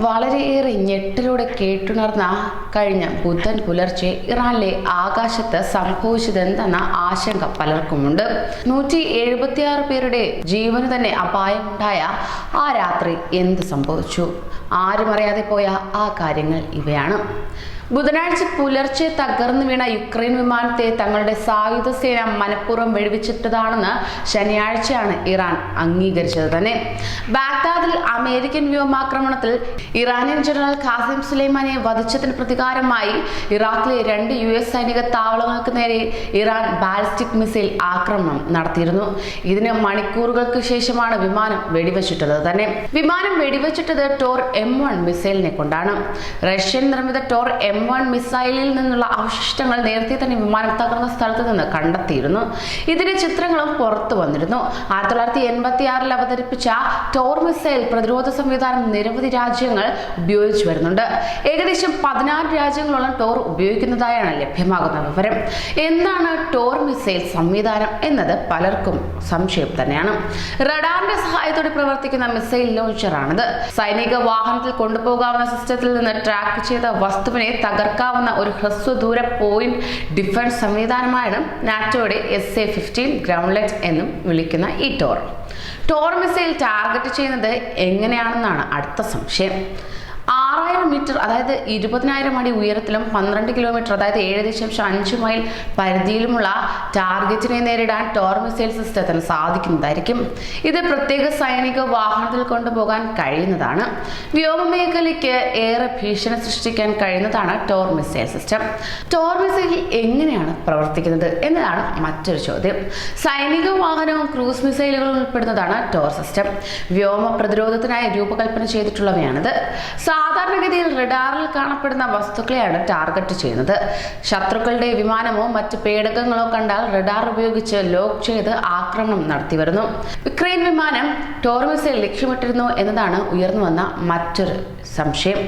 വളരെയേറെ ഞെട്ടലോടെ കേട്ടുണർന്ന കഴിഞ്ഞ ബുധൻ പുലർച്ചെ ഇറാനിലെ ആകാശത്ത് സംഭവിച്ചതെന്തെന്ന ആശങ്ക പലർക്കുമുണ്ട്. 176 പേരുടെ ജീവന് തന്നെ അപായമുണ്ടായ ആ രാത്രി എന്ത് സംഭവിച്ചു? ആരും അറിയാതെ പോയ ആ കാര്യങ്ങൾ ഇവയാണ്. ബുധനാഴ്ച പുലർച്ചെ തകർന്നു വീണ യുക്രൈൻ വിമാനത്തെ തങ്ങളുടെ സായുധ സേന മനഃപൂർവ്വം വെടിവെച്ചിട്ടതാണെന്ന് ശനിയാഴ്ചയാണ് ഇറാൻ അംഗീകരിച്ചത് തന്നെ. ബാഗ്ദാദിൽ അമേരിക്കൻ വ്യോമാക്രമണത്തിൽ ഇറാനിയൻ ജനറൽ ഖാസിം സുലൈമാനിയെ വധിച്ചതിന് പ്രതികാരമായി ഇറാഖിലെ 2 US സൈനിക താവളങ്ങൾക്ക് നേരെ ഇറാൻ ബാലിസ്റ്റിക് മിസൈൽ ആക്രമണം നടത്തിയിരുന്നു. ഇതിന് മണിക്കൂറുകൾക്ക് ശേഷമാണ് വിമാനം വെടിവെച്ചിട്ടത് തന്നെ. വിമാനം വെടിവെച്ചിട്ടത് ടോർ M1 മിസൈലിനെ കൊണ്ടാണ്. റഷ്യൻ നിർമ്മിത ടോർ M1 മിസൈലിൽ നിന്നുള്ള അവശിഷ്ടങ്ങൾ നേരത്തെ തന്നെ വിമാനം തകർന്ന സ്ഥലത്ത് നിന്ന് കണ്ടെത്തിയിരുന്നു. ഇതിന്റെ ചിത്രങ്ങളും പുറത്തു വന്നിരുന്നു. 1986 അവതരിപ്പിച്ച ടോർ മിസൈൽ പ്രതിരോധ സംവിധാനം നിരവധി രാജ്യങ്ങൾ ഉപയോഗിച്ചു വരുന്നുണ്ട്. ഏകദേശം 14 രാജ്യങ്ങളോളം ടോർ ഉപയോഗിക്കുന്നതായാണ് ലഭ്യമാകുന്ന വിവരം. എന്താണ് ടോർ മിസൈൽ സംവിധാനം എന്നത് പലർക്കും സംശയം തന്നെയാണ്. റഡാറിന്റെ സഹായത്തോടെ പ്രവർത്തിക്കുന്ന മിസൈൽ ലോഞ്ചറാണിത്. സൈനിക വാഹനത്തിൽ കൊണ്ടുപോകാവുന്ന സിസ്റ്റത്തിൽ നിന്ന് ട്രാക്ക് ചെയ്ത വസ്തുവിനെ തകർക്കാവുന്ന ഒരു ഹ്രസ്വദൂര പോയിന്റ് ഡിഫൻസ് സംവിധാനമാണ് നാറ്റോയുടെ SA-15 ഗ്രൗണ്ട്ലെറ്റ് എന്നും വിളിക്കുന്ന ഈ ടോർ മിസൈൽ ടാർഗറ്റ് ചെയ്യുന്നത് എങ്ങനെയാണെന്നാണ് അടുത്ത സംശയം. 6000 മീറ്റർ അതായത് 20,000 അടി ഉയരത്തിലും 12 കിലോമീറ്റർ അതായത് 7.5 മൈൽ പരിധിയിലുമുള്ള ടാർഗറ്റിനെ നേരിടാൻ ടോർ മിസൈൽ സിസ്റ്റത്തിന് സാധിക്കുന്നതായിരിക്കും. ഇത് പ്രത്യേക സൈനിക വാഹനത്തിൽ കൊണ്ടുപോകാൻ കഴിയുന്നതാണ്. വ്യോമമേഖലയ്ക്ക് ഏറെ ഭീഷണി സൃഷ്ടിക്കാൻ കഴിയുന്നതാണ് Tor missile system. Tor missile എങ്ങനെയാണ് പ്രവർത്തിക്കുന്നത് എന്നതാണ് മറ്റൊരു ചോദ്യം. സൈനിക വാഹനവും ക്രൂസ് മിസൈലുകളും ഉൾപ്പെടുന്നതാണ് ടോർ സിസ്റ്റം. വ്യോമ പ്രതിരോധത്തിനായി രൂപകൽപ്പന ചെയ്തിട്ടുള്ളവയാണിത്. സാധാരണഗതിയിൽ റഡാറിൽ കാണപ്പെടുന്ന വസ്തുക്കളെയാണ് ടാർഗറ്റ് ചെയ്യുന്നത്. ശത്രുക്കളുടെ വിമാനമോ മറ്റ് പേടകങ്ങളോ കണ്ടാൽ റഡാർ ഉപയോഗിച്ച് ലോക്ക് ചെയ്ത് ആക്രമണം നടത്തി വരുന്നു. യുക്രൈൻ വിമാനം ടോർ മിസൈൽ ലക്ഷ്യമിട്ടിരുന്നു എന്നതാണ് ഉയർന്നു വന്ന മറ്റൊരു സംശയം.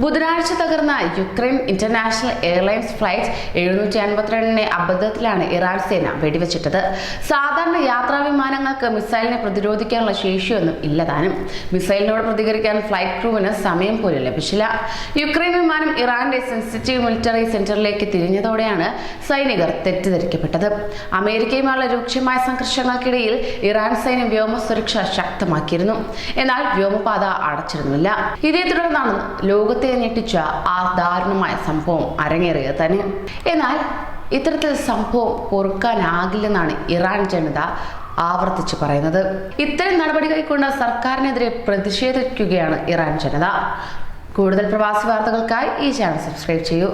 ബുധനാഴ്ച തകർന്ന യുക്രൈൻ ഇന്റർനാഷണൽ എയർലൈൻസ് ഫ്ലൈറ്റ് 752 അബദ്ധത്തിലാണ് ഇറാൻ സേന വെടിവെച്ചിട്ടത്. സാധാരണ യാത്രാ വിമാനങ്ങൾക്ക് മിസൈലിനെ പ്രതിരോധിക്കാനുള്ള ശേഷിയൊന്നും ഇല്ലതാനും. മിസൈലിനോട് പ്രതികരിക്കാൻ ഫ്ലൈറ്റ് ക്രൂവിന് സമയം പോലും ലഭിച്ചില്ല. യുക്രൈൻ വിമാനം ഇറാന്റെ സെൻസിറ്റീവ് മിലിറ്ററി സെന്ററിലേക്ക് തിരിഞ്ഞതോടെയാണ് സൈനികർ തെറ്റിദ്ധരിക്കപ്പെട്ടത്. അമേരിക്കയുമായുള്ള രൂക്ഷമായ സംഘർഷങ്ങൾക്കിടയിൽ ഇറാൻ സൈന്യം വ്യോമ സുരക്ഷ ശക്തമാക്കിയിരുന്നു. എന്നാൽ വ്യോമപാത അടച്ചിരുന്നില്ല. ഇതേ തുടർന്നാണ് ലോകത്തെ ഞെട്ടിച്ച ആ ദാരുണമായ സംഭവം അരങ്ങേറിയത് തന്നെ. എന്നാൽ ഇത്തരത്തിൽ സംഭവം പൊറുക്കാനാകില്ലെന്നാണ് ഇറാൻ ജനത ആവർത്തിച്ച് പറയുന്നത്. ഇത്തരം നടപടി കൈക്കൊണ്ട സർക്കാരിനെതിരെ പ്രതിഷേധിക്കുകയാണ് ഇറാൻ ജനത. കൂടുതൽ പ്രവാസി വാർത്തകൾക്കായി ഈ ചാനൽ സബ്സ്ക്രൈബ് ചെയ്യൂ.